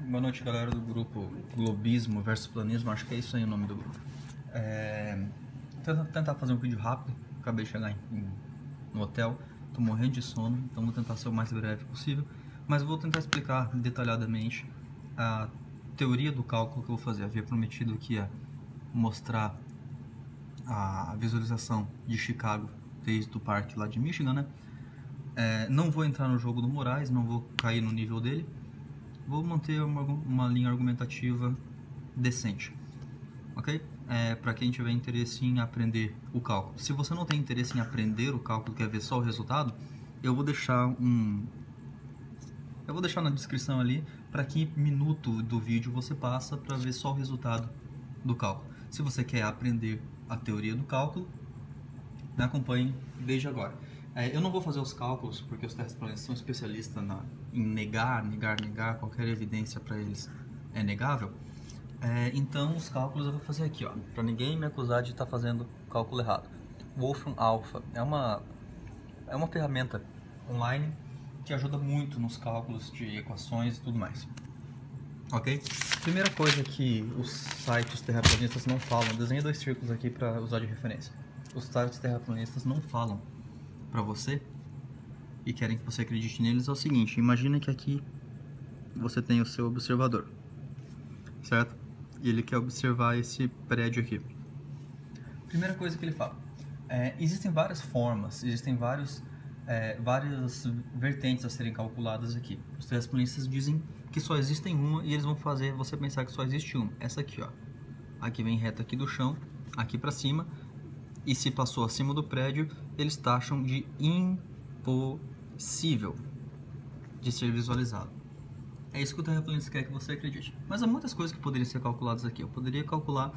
Boa noite, galera do grupo Globismo versus Planismo, acho que é isso aí o nome do grupo. Tentar fazer um vídeo rápido, acabei de chegar no hotel, tô morrendo de sono, então vou tentar ser o mais breve possível, mas vou tentar explicar detalhadamente a teoria do cálculo que eu vou fazer. Eu havia prometido que ia mostrar a visualização de Chicago desde o parque lá de Michigan, né? Não vou entrar no jogo do Moraes, não vou cair no nível dele. Vou manter uma linha argumentativa decente, ok? Para quem tiver interesse em aprender o cálculo. Se você não tem interesse em aprender o cálculo, quer ver só o resultado, eu vou deixar na descrição ali para que minuto do vídeo você passa para ver só o resultado do cálculo. Se você quer aprender a teoria do cálculo, me acompanhe desde agora. Eu não vou fazer os cálculos porque os terraplanistas são especialistas em negar qualquer evidência para eles é negável. Então os cálculos eu vou fazer aqui, ó, para ninguém me acusar de estar fazendo cálculo errado. Wolfram Alpha é uma ferramenta online que ajuda muito nos cálculos de equações e tudo mais. Ok? Primeira coisa que os sites terraplanistas não falam, desenhe 2 círculos aqui para usar de referência. Os sites terraplanistas não falam para você e querem que você acredite neles é o seguinte: imagina que aqui você tem o seu observador, certo? E ele quer observar esse prédio aqui. Primeira coisa que ele fala, existem várias formas, existem várias vertentes a serem calculadas aqui. Os terraplanistas dizem que só existem uma e eles vão fazer você pensar que só existe uma. Essa aqui, ó. Aqui vem reta aqui do chão, aqui para cima. E se passou acima do prédio, eles taxam de impossível de ser visualizado. É isso que o terraplanista quer que você acredite. Mas há muitas coisas que poderiam ser calculadas aqui. Eu poderia calcular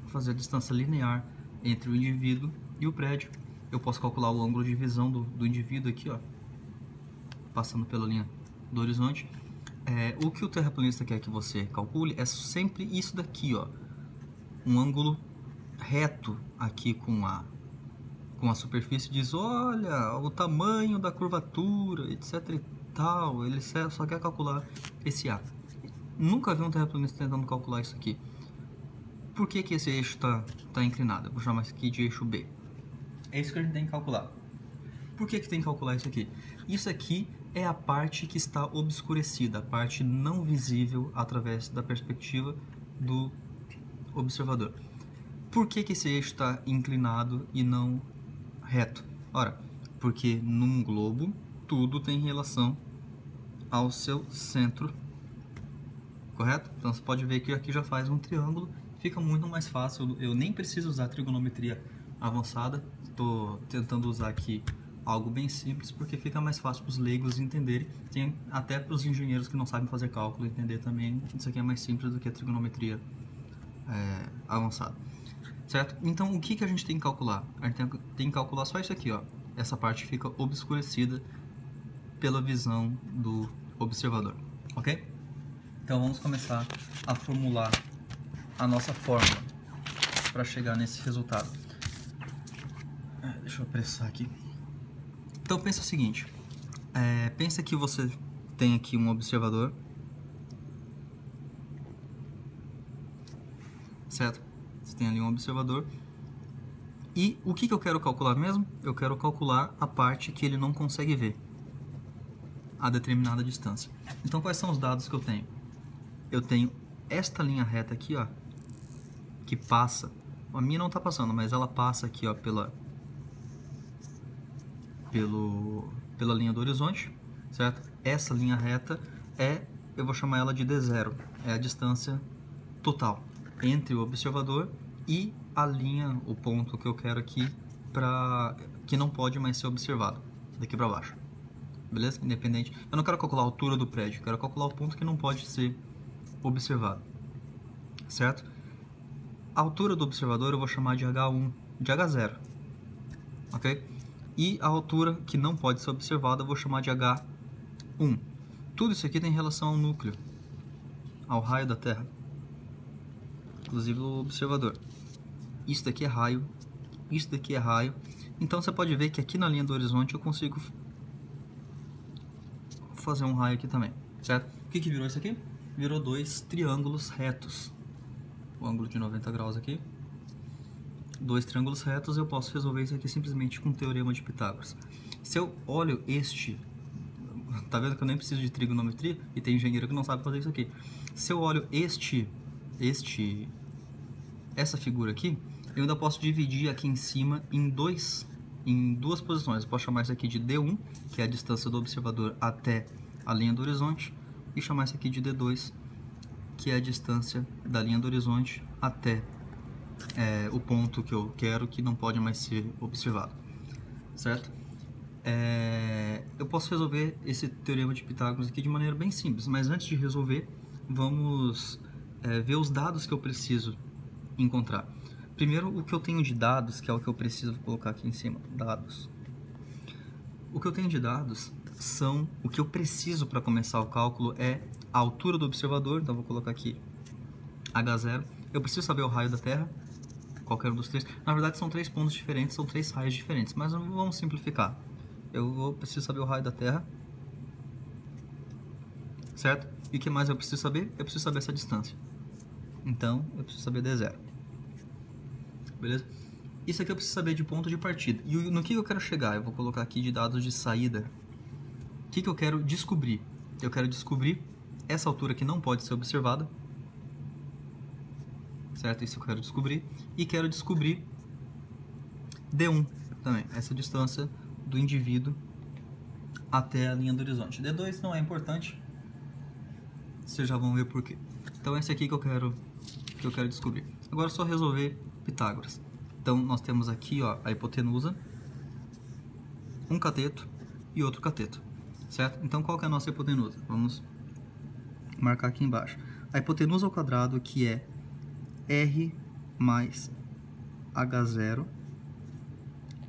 fazer a distância linear entre o indivíduo e o prédio. Eu posso calcular o ângulo de visão do indivíduo aqui, ó, passando pela linha do horizonte. O que o terraplanista quer que você calcule é sempre isso daqui, ó, um ângulo reto aqui com a superfície. Diz, olha, o tamanho da curvatura, etc e tal. Ele só quer calcular esse A. Nunca vi um terraplanista tentando calcular isso aqui. Por que esse eixo tá inclinado? Eu vou chamar isso aqui de eixo B. É isso que a gente tem que calcular. Por que tem que calcular isso aqui? Isso aqui é a parte que está obscurecida, a parte não visível através da perspectiva do observador. Por que esse eixo está inclinado e não reto? Ora, porque num globo tudo tem relação ao seu centro, correto? Então você pode ver que aqui já faz um triângulo, fica muito mais fácil. Eu nem preciso usar trigonometria avançada, estou tentando usar aqui algo bem simples porque fica mais fácil para os leigos entenderem, tem até para os engenheiros que não sabem fazer cálculo entender também. Isso aqui é mais simples do que a trigonometria avançada. Certo? Então, o que a gente tem que calcular? A gente tem que calcular só isso aqui, ó. Essa parte fica obscurecida pela visão do observador, ok? Então, vamos começar a formular a nossa fórmula para chegar nesse resultado. Deixa eu apressar aqui. Então, pensa o seguinte. Pensa que você tem aqui um observador, certo? Você tem ali um observador. E o que eu quero calcular mesmo? Eu quero calcular a parte que ele não consegue ver a determinada distância. Então, quais são os dados que eu tenho? Eu tenho esta linha reta aqui, ó, que passa. A minha não está passando, mas ela passa aqui, ó, pela linha do horizonte, certo? Essa linha reta eu vou chamar ela de D0, é a distância total entre o observador e a linha, o ponto que eu quero aqui, que não pode mais ser observado, daqui para baixo, beleza? Independente, eu não quero calcular a altura do prédio, eu quero calcular o ponto que não pode ser observado, certo? A altura do observador eu vou chamar de H1, de H0, ok? E a altura que não pode ser observada eu vou chamar de H1. Tudo isso aqui tem relação ao núcleo, ao raio da Terra, inclusive o observador. Isso daqui é raio, isso daqui é raio. Então você pode ver que aqui na linha do horizonte eu consigo fazer um raio aqui também. certo? O que virou isso aqui? Virou dois triângulos retos. O ângulo de 90 graus aqui. Dois triângulos retos, eu posso resolver isso aqui simplesmente com o Teorema de Pitágoras. Se eu olho este... Tá vendo que eu nem preciso de trigonometria? E tem engenheiro que não sabe fazer isso aqui. Se eu olho essa figura aqui, eu ainda posso dividir aqui em cima em duas posições. Eu posso chamar isso aqui de D1, que é a distância do observador até a linha do horizonte, e chamar isso aqui de D2, que é a distância da linha do horizonte até o ponto que eu quero, que não pode mais ser observado, certo? Eu posso resolver esse Teorema de Pitágoras aqui de maneira bem simples, mas antes de resolver, vamos ver os dados que eu preciso encontrar. Primeiro, o que eu tenho de dados, que é o que eu preciso colocar aqui em cima, dados. O que eu tenho de dados são, o que eu preciso para começar o cálculo é a altura do observador, então vou colocar aqui H0. Eu preciso saber o raio da Terra, qualquer um dos três. Na verdade são 3 pontos diferentes, são 3 raios diferentes, mas vamos simplificar. Eu preciso saber o raio da Terra, certo? E o que mais eu preciso saber? Eu preciso saber essa distância. Então, eu preciso saber D0. Beleza? Isso aqui eu preciso saber de ponto de partida. E no que eu quero chegar? Eu vou colocar aqui de dados de saída. O que eu quero descobrir? Eu quero descobrir essa altura que não pode ser observada. Certo? Isso eu quero descobrir. E quero descobrir D1 também. Essa distância do indivíduo até a linha do horizonte. D2 não é importante. Vocês já vão ver por quê. Então esse aqui que eu quero descobrir. Agora é só resolver Pitágoras. Então nós temos aqui, ó, a hipotenusa, um cateto e outro cateto, certo? Então qual que é a nossa hipotenusa? Vamos marcar aqui embaixo. A hipotenusa ao quadrado, que é R mais H0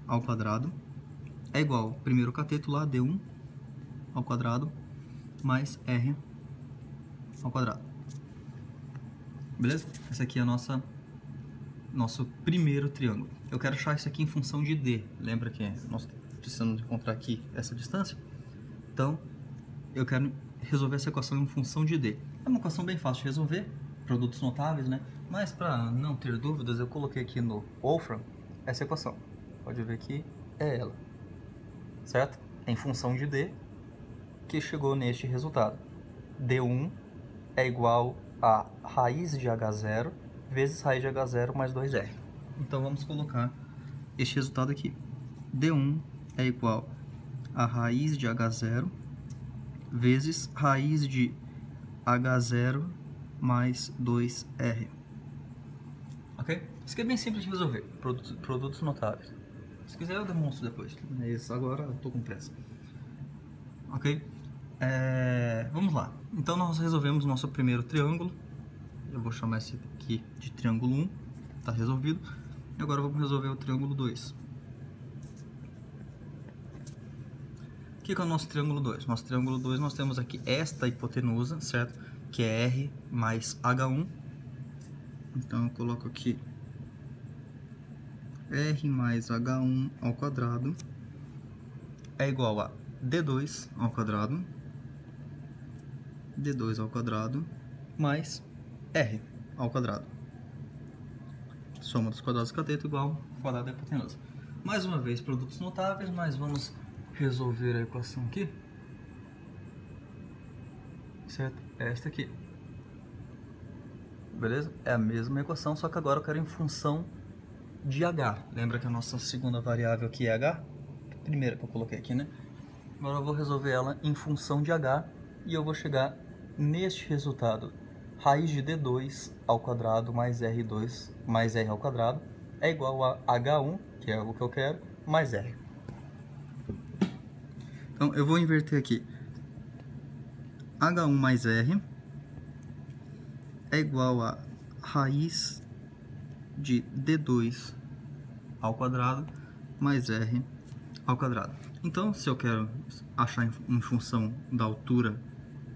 ao quadrado, é igual ao primeiro cateto lá, D1 ao quadrado, mais R ao quadrado. Beleza? Esse aqui é nosso primeiro triângulo. Eu quero achar isso aqui em função de D. Lembra que nós precisamos encontrar aqui essa distância? Então, eu quero resolver essa equação em função de D. É uma equação bem fácil de resolver, produtos notáveis, né? Mas para não ter dúvidas, eu coloquei aqui no Wolfram essa equação. Pode ver que é ela, certo? Em função de D, que chegou neste resultado. D1 é igual a raiz de H0 vezes raiz de H0 mais 2R. Então vamos colocar este resultado aqui. D1 é igual a raiz de H0 vezes raiz de H0 mais 2R. Ok? Isso aqui é bem simples de resolver. Produtos notáveis. Se quiser eu demonstro depois. Mas agora eu estou com pressa. Ok? Vamos lá. Então nós resolvemos o nosso primeiro triângulo. Eu vou chamar esse aqui de triângulo 1. Está resolvido. E agora vamos resolver o triângulo 2. O que é o nosso triângulo 2? Nosso triângulo 2 nós temos aqui esta hipotenusa, certo? Que é R mais H1. Então eu coloco aqui R mais H1 ao quadrado é igual a D2 ao quadrado. D2 ao quadrado mais R ao quadrado. Soma dos quadrados do cateto igual ao quadrado da hipotenusa. Mais uma vez, produtos notáveis, mas vamos resolver a equação aqui. Certo? É esta aqui. Beleza? É a mesma equação, só que agora eu quero em função de H. Lembra que a nossa segunda variável aqui é H? A primeira que eu coloquei aqui, né? Agora eu vou resolver ela em função de H e eu vou chegar neste resultado. Raiz de D2 ao quadrado mais R2 mais R ao quadrado é igual a H1, que é o que eu quero, mais R. Então eu vou inverter aqui. H1 mais R é igual a raiz de D2 ao quadrado mais R ao quadrado. Então, se eu quero achar em função da altura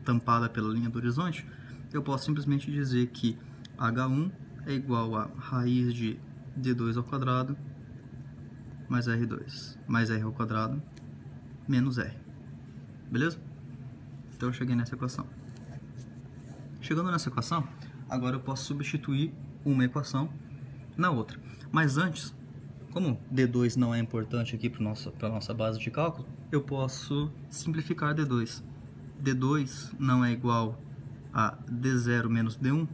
tampada pela linha do horizonte, eu posso simplesmente dizer que H1 é igual a raiz de D2 ao quadrado mais R2 mais R ao quadrado menos R. Beleza? Então eu cheguei nessa equação. Chegando nessa equação, agora eu posso substituir uma equação na outra. Mas antes, como D2 não é importante aqui para a nossa base de cálculo, eu posso simplificar D2. D2 não é igual a D0 menos D1.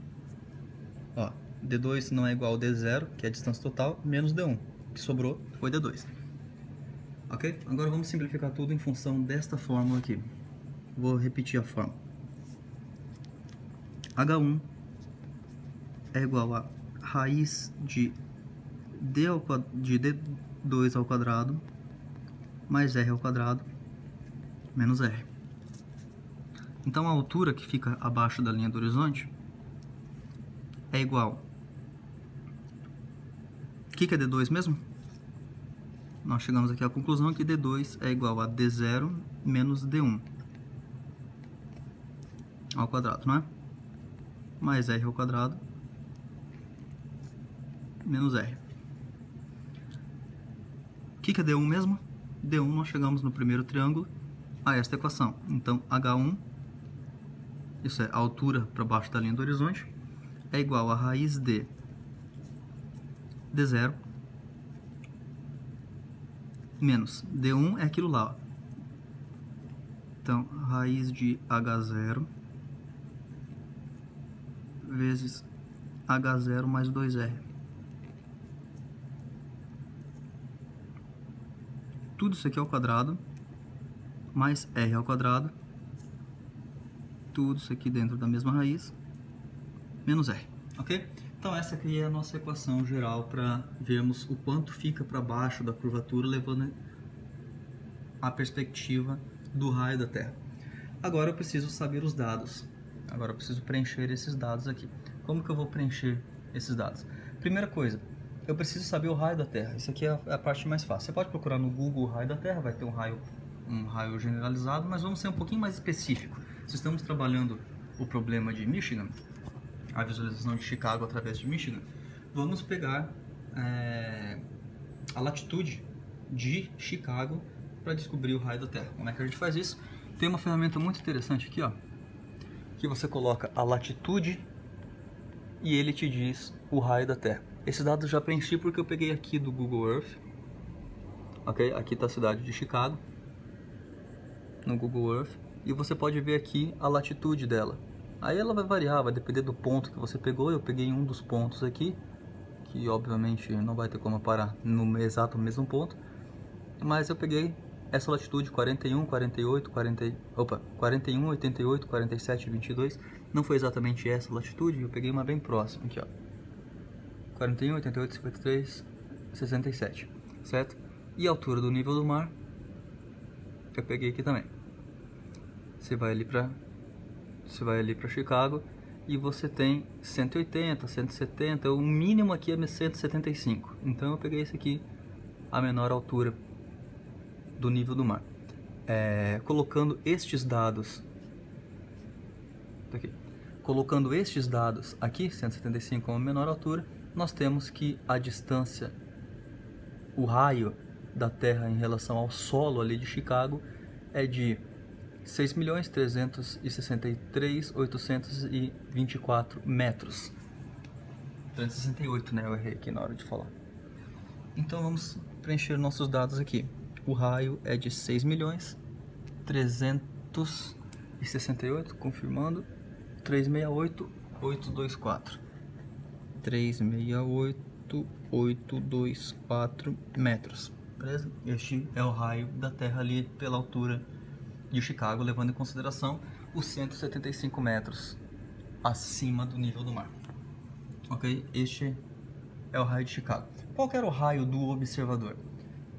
Ó, D2 não é igual a D0, que é a distância total, menos D1. O que sobrou foi D2. Ok? Agora vamos simplificar tudo em função desta fórmula aqui. Vou repetir a fórmula. H1 é igual a raiz de D2 ao quadrado mais R ao quadrado menos R. Então a altura que fica abaixo da linha do horizonte é igual... O que é D2 mesmo? Nós chegamos aqui à conclusão que D2 é igual a D0 menos D1 ao quadrado, não é? Mais R ao quadrado menos R. O que é D1 mesmo? D1 nós chegamos no primeiro triângulo a esta equação. Então H1, isso é a altura para baixo da linha do horizonte, é igual a raiz de D0 menos D1 é aquilo lá, ó. Então raiz de H0 vezes H0 mais 2R. Tudo isso aqui ao quadrado, mais R ao quadrado, tudo isso aqui dentro da mesma raiz, menos R, ok? Então essa aqui é a nossa equação geral para vermos o quanto fica para baixo da curvatura, levando a perspectiva do raio da Terra. Agora eu preciso saber os dados. Agora eu preciso preencher esses dados aqui. Como que eu vou preencher esses dados? Primeira coisa, eu preciso saber o raio da Terra. Isso aqui é a parte mais fácil. Você pode procurar no Google o raio da Terra, vai ter um raio generalizado, mas vamos ser um pouquinho mais específico. Se estamos trabalhando o problema de Michigan, a visualização de Chicago através de Michigan, vamos pegar a latitude de Chicago para descobrir o raio da Terra. Como é que a gente faz isso? Tem uma ferramenta muito interessante aqui, ó, que você coloca a latitude e ele te diz o raio da Terra. Esses dados eu já preenchi porque eu peguei aqui do Google Earth. Ok? Aqui está a cidade de Chicago, no Google Earth, e você pode ver aqui a latitude dela. Aí ela vai variar, vai depender do ponto que você pegou. Eu peguei um dos pontos aqui, que obviamente não vai ter como parar no exato mesmo ponto, mas eu peguei essa latitude 41, 48, 41, 88, 47, 22. Não foi exatamente essa latitude, eu peguei uma bem próxima aqui, ó. 41, 88, 53, 67, certo? E a altura do nível do mar, que eu peguei aqui também. Você vai ali para Chicago e você tem 180, 170, o mínimo aqui é 175. Então eu peguei esse aqui, a menor altura do nível do mar. Colocando estes dados aqui, 175 como menor altura, nós temos que a distância, o raio da Terra em relação ao solo ali de Chicago é de 6.363.824 metros. 368, né? Eu errei aqui na hora de falar. Então vamos preencher nossos dados aqui. O raio é de 6.368, confirmando, 368.824. 368.824 metros. Beleza? Este é o raio da Terra ali pela altura de Chicago, levando em consideração os 175 metros acima do nível do mar. Ok? Este é o raio de Chicago. Qual que era o raio do observador?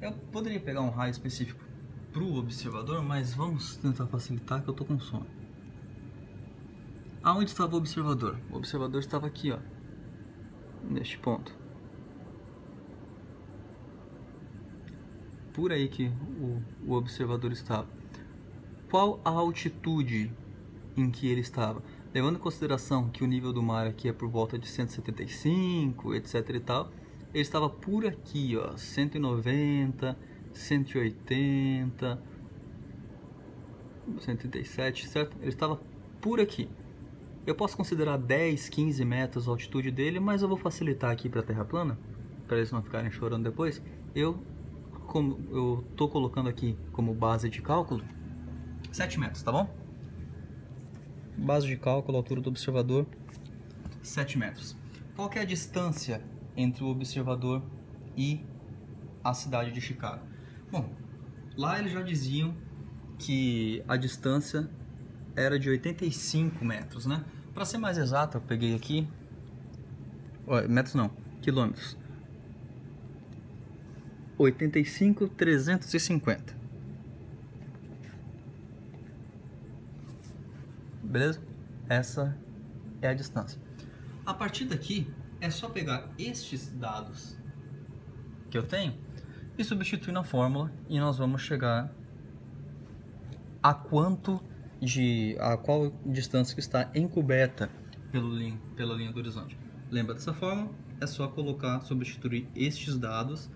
Eu poderia pegar um raio específico para o observador, mas vamos tentar facilitar que eu estou com sono. Aonde estava o observador? O observador estava aqui, ó, neste ponto. Por aí que o observador estava. Qual a altitude em que ele estava? Levando em consideração que o nível do mar aqui é por volta de 175, etc e tal, ele estava por aqui, ó, 190, 180, 137, certo? Ele estava por aqui. Eu posso considerar 10, 15 metros a altitude dele, mas eu vou facilitar aqui para a terra plana, para eles não ficarem chorando depois. Eu tô colocando aqui como base de cálculo 7 metros, tá bom? Base de cálculo, altura do observador, 7 metros. Qual que é a distância entre o observador e a cidade de Chicago? Bom, lá eles já diziam que a distância era de 85 metros, né? Para ser mais exato, eu peguei aqui, metros não, quilômetros. 85.350. Beleza? Essa é a distância. A partir daqui, é só pegar estes dados que eu tenho e substituir na fórmula e nós vamos chegar a qual distância que está encoberta pela linha do horizonte. Lembra dessa fórmula? É só colocar, substituir estes dados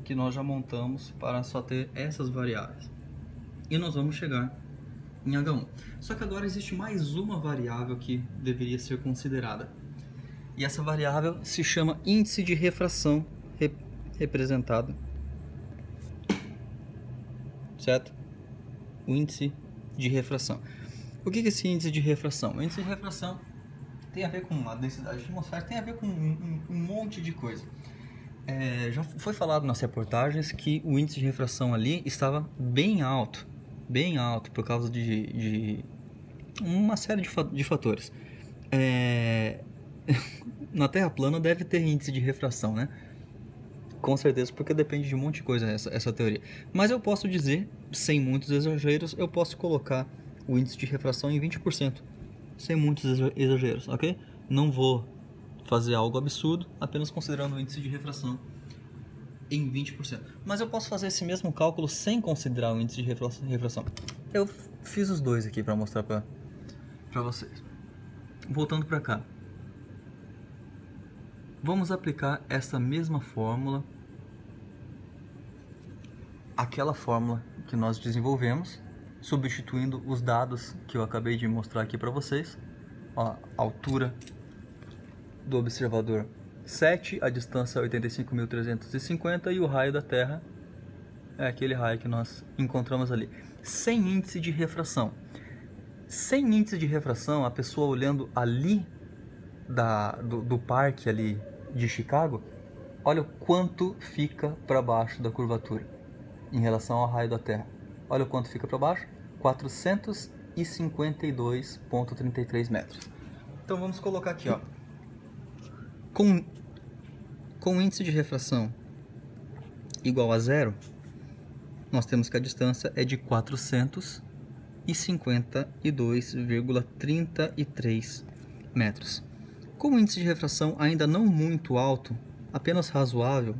que nós já montamos para só ter essas variáveis. E nós vamos chegar em H1. Só que agora existe mais uma variável que deveria ser considerada. E essa variável se chama índice de refração, representado, certo? O índice de refração. O que é esse índice de refração? O índice de refração tem a ver com a densidade atmosférica, tem a ver com um monte de coisa. Já foi falado nas reportagens que o índice de refração ali estava bem alto por causa de uma série de fatores. Na Terra plana deve ter índice de refração, né? Com certeza, porque depende de um monte de coisa essa teoria. Mas eu posso dizer, sem muitos exageros, eu posso colocar o índice de refração em 20%. Sem muitos exageros, ok? Não vou fazer algo absurdo, apenas considerando o índice de refração em 20%. Mas eu posso fazer esse mesmo cálculo sem considerar o índice de refração. Eu fiz os dois aqui para mostrar para vocês. Voltando para cá. Vamos aplicar essa mesma fórmula, aquela fórmula que nós desenvolvemos, substituindo os dados que eu acabei de mostrar aqui para vocês. Ó, a altura do observador 7, a distância 85.350 e o raio da Terra é aquele raio que nós encontramos ali, sem índice de refração. Sem índice de refração, a pessoa olhando ali do parque ali de Chicago, olha o quanto fica para baixo da curvatura em relação ao raio da Terra. Olha o quanto fica para baixo, 452,33 metros. Então vamos colocar aqui, ó, com índice de refração igual a zero, nós temos que a distância é de 452,33 metros. Com o índice de refração ainda não muito alto, apenas razoável,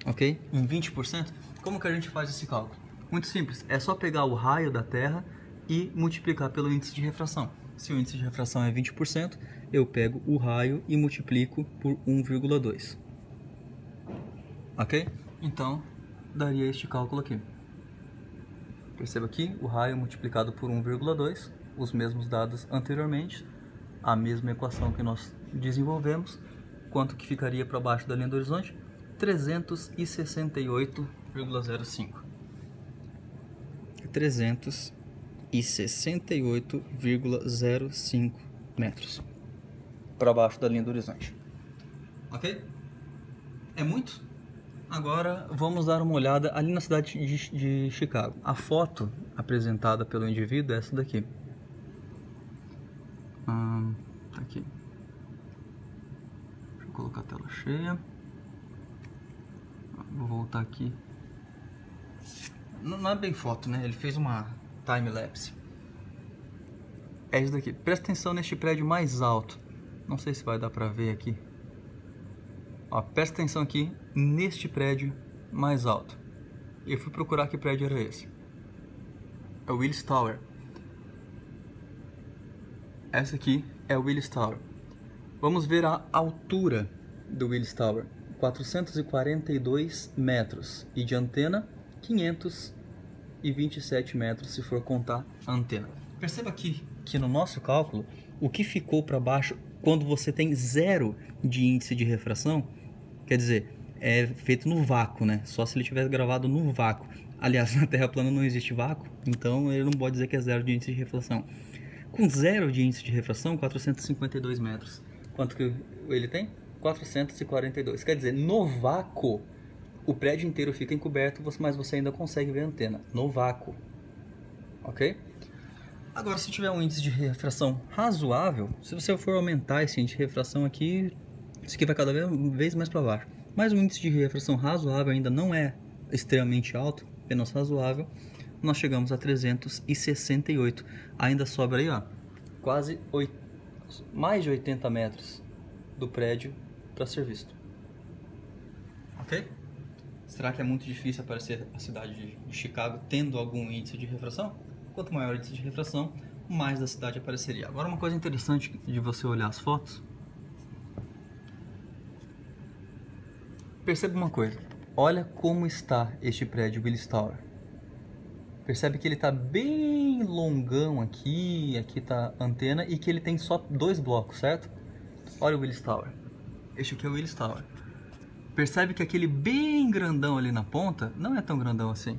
ok? Em 20%, como que a gente faz esse cálculo? Muito simples, é só pegar o raio da Terra e multiplicar pelo índice de refração. Se o índice de refração é 20%, eu pego o raio e multiplico por 1,2. Ok? Então, daria este cálculo aqui. Perceba aqui, o raio multiplicado por 1,2, os mesmos dados anteriormente, a mesma equação que nós desenvolvemos. Quanto que ficaria para baixo da linha do horizonte? 368,05. 368,05 metros para baixo da linha do horizonte. Ok? É muito? Agora vamos dar uma olhada ali na cidade de Chicago. A foto apresentada pelo indivíduo é essa daqui. Tá aqui. Deixa eu colocar a tela cheia. Vou voltar aqui. Não é bem foto, né? Ele fez uma time-lapse. É isso daqui. Presta atenção neste prédio mais alto. Não sei se vai dar pra ver aqui. Ó, presta atenção aqui neste prédio mais alto. Eu fui procurar que prédio era esse. É o Willis Tower. Essa aqui é o Willis Tower. Vamos ver a altura do Willis Tower. 442 metros. E de antena, 500 e 27 metros se for contar a antena. Perceba aqui que no nosso cálculo, o que ficou para baixo quando você tem 0 de índice de refração, quer dizer, é feito no vácuo, né? Só se ele tivesse gravado no vácuo. Aliás, na Terra plana não existe vácuo, então ele não pode dizer que é 0 de índice de refração. Com 0 de índice de refração, 452 metros. Quanto que ele tem? 442. Quer dizer, no vácuo, o prédio inteiro fica encoberto, mas você ainda consegue ver a antena. No vácuo. Ok? Agora, se tiver um índice de refração razoável, se você for aumentar esse índice de refração aqui, isso aqui vai cada vez mais para baixo. Mas o índice de refração razoável ainda não é extremamente alto, apenas razoável. Nós chegamos a 368. Ainda sobra aí, ó, quase mais de 80 metros do prédio para ser visto. Ok? Será que é muito difícil aparecer a cidade de Chicago tendo algum índice de refração? Quanto maior o índice de refração, mais da cidade apareceria. Agora, uma coisa interessante de você olhar as fotos. Percebe uma coisa. Olha como está este prédio Willis Tower. Percebe que ele está bem longão aqui está a antena e que ele tem só 2 blocos, certo? Olha o Willis Tower. Este aqui é o Willis Tower. Percebe que aquele bem grandão ali na ponta não é tão grandão assim.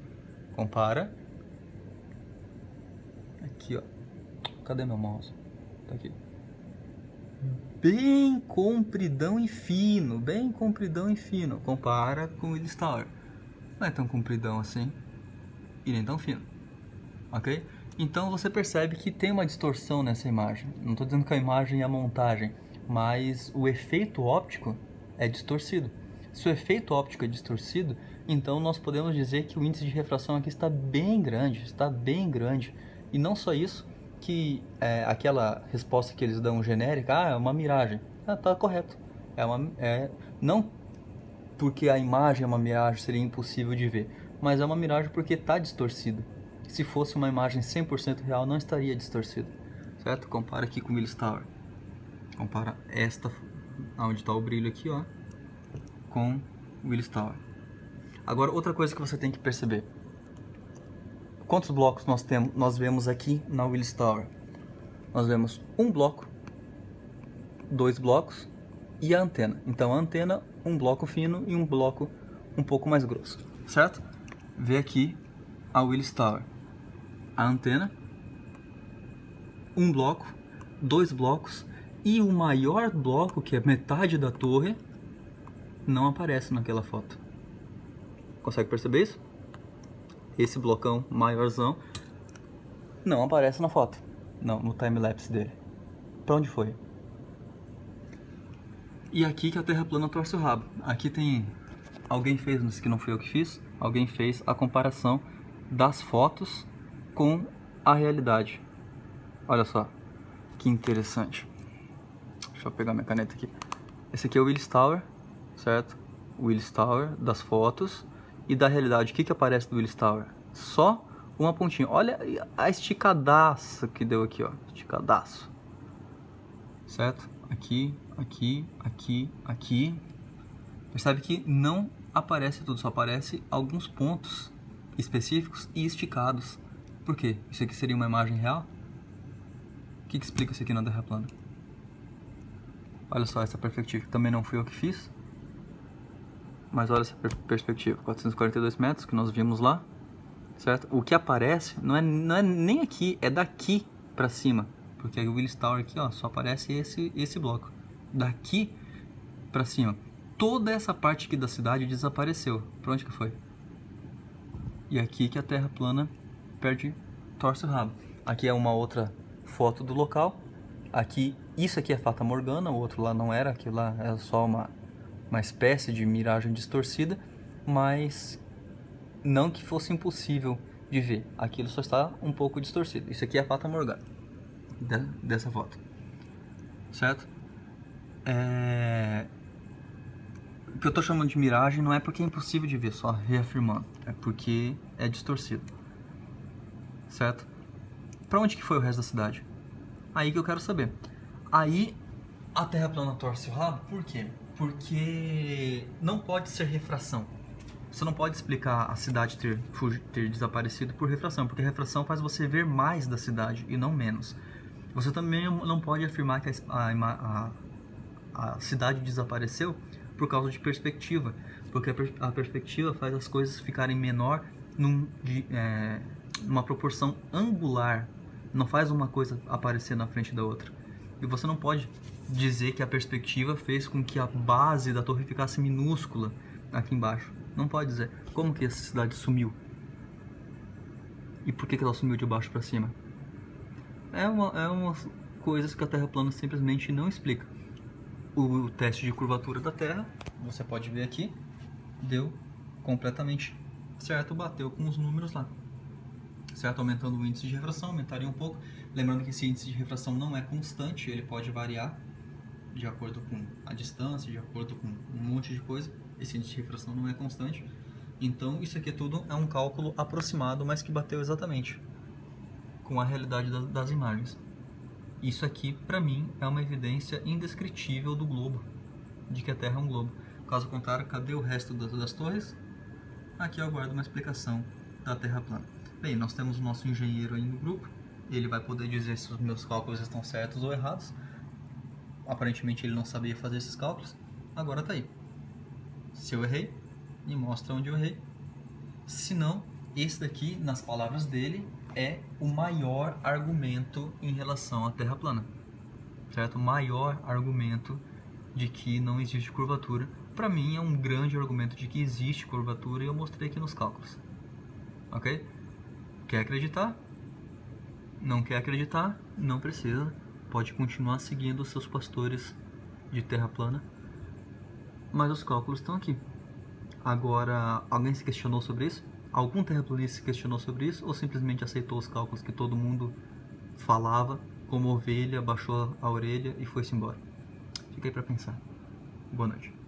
Compara. Aqui, ó. Cadê meu mouse? Tá aqui. Bem compridão e fino. Bem compridão e fino. Compara com o Willis Tower. Não é tão compridão assim. E nem tão fino. Ok? Então você percebe que tem uma distorção nessa imagem. Não estou dizendo que a imagem é a montagem, mas o efeito óptico é distorcido. Se o efeito óptico é distorcido, então nós podemos dizer que o índice de refração aqui está bem grande. Está bem grande. E não só isso, que aquela resposta que eles dão genérica, é uma miragem. Tá correto. Não porque a imagem é uma miragem, seria impossível de ver, mas é uma miragem porque está distorcido. Se fosse uma imagem 100% real, não estaria distorcido, certo? Compara aqui com o Willis Tower. Compara esta, onde está o brilho aqui, ó, com o Willis Tower. Agora, outra coisa que você tem que perceber. Quantos blocos nós vemos aqui na Willis Tower? Nós vemos um bloco, 2 blocos e a antena. Então, a antena, um bloco fino e um bloco um pouco mais grosso, certo? Vê aqui a Willis Tower. A antena, um bloco, 2 blocos e o maior bloco, que é metade da torre, não aparece naquela foto. Consegue perceber isso? Esse blocão maiorzão não aparece na foto, não, no time-lapse dele. Pra onde foi? E aqui que a Terra plana torce o rabo. Aqui tem... Alguém fez, isso que não foi eu que fiz, alguém fez a comparação das fotos com a realidade. Olha só, que interessante. Deixa eu pegar minha caneta aqui. Esse aqui é o Willis Tower, certo? O Willis Tower das fotos. E da realidade, o que aparece do Willis Tower? Só uma pontinha. Olha a esticadaça que deu aqui, ó. Esticadaço. Certo? Aqui, aqui, aqui, aqui. Percebe que não aparece tudo, só aparece alguns pontos específicos e esticados. Por quê? Isso aqui seria uma imagem real? O que explica isso aqui na Terra plana? Olha só essa perspectiva. Também não fui eu que fiz. Mas olha essa perspectiva, 442 metros que nós vimos lá, certo? O que aparece não é nem aqui, é daqui para cima, porque o Willis Tower aqui, ó, só aparece esse bloco. Daqui para cima, toda essa parte aqui da cidade desapareceu. Para onde que foi? E aqui que a Terra plana torce o rabo. Aqui é uma outra foto do local. Aqui, isso aqui é Fata Morgana, o outro lá não era, aquilo lá é só uma espécie de miragem distorcida, mas não que fosse impossível de ver. Aquilo só está um pouco distorcido. Isso aqui é a Fata Morgana dessa foto, certo? O que eu estou chamando de miragem não é porque é impossível de ver, só reafirmando, é porque é distorcido, certo? Para onde que foi o resto da cidade? Aí que eu quero saber. Aí a Terra plana torce o rabo, por quê? Porque não pode ser refração. Você não pode explicar a cidade ter desaparecido por refração, porque a refração faz você ver mais da cidade e não menos. Você também não pode afirmar que a cidade desapareceu por causa de perspectiva, porque a perspectiva faz as coisas ficarem menor numa proporção angular, não faz uma coisa aparecer na frente da outra. E você não pode dizer que a perspectiva fez com que a base da torre ficasse minúscula aqui embaixo. Não pode dizer. Como que essa cidade sumiu? E por que ela sumiu de baixo para cima? É umas coisas que a Terra plana simplesmente não explica. O teste de curvatura da Terra, você pode ver aqui, deu completamente certo, bateu com os números lá. Certo? Aumentando o índice de refração, aumentaria um pouco. Lembrando que esse índice de refração não é constante, ele pode variar de acordo com a distância, de acordo com um monte de coisa. Esse índice de refração não é constante. Então, isso aqui tudo é um cálculo aproximado, mas que bateu exatamente com a realidade das imagens. Isso aqui, para mim, é uma evidência indescritível do globo, de que a Terra é um globo. Caso contrário, cadê o resto das torres? Aqui eu aguardo uma explicação da Terra plana. Bem, nós temos o nosso engenheiro aí no grupo. Ele vai poder dizer se os meus cálculos estão certos ou errados. Aparentemente ele não sabia fazer esses cálculos. Agora tá aí. Se eu errei, me mostra onde eu errei. Se não, esse daqui, nas palavras dele, é o maior argumento em relação à Terra plana. Certo? O maior argumento de que não existe curvatura. Para mim é um grande argumento de que existe curvatura e eu mostrei aqui nos cálculos. Ok? Quer acreditar? Não quer acreditar? Não precisa. Pode continuar seguindo os seus pastores de terra plana. Mas os cálculos estão aqui. Agora, alguém se questionou sobre isso? Algum terraplanista se questionou sobre isso? Ou simplesmente aceitou os cálculos que todo mundo falava, como ovelha, baixou a orelha e foi-se embora? Fica aí para pensar. Boa noite.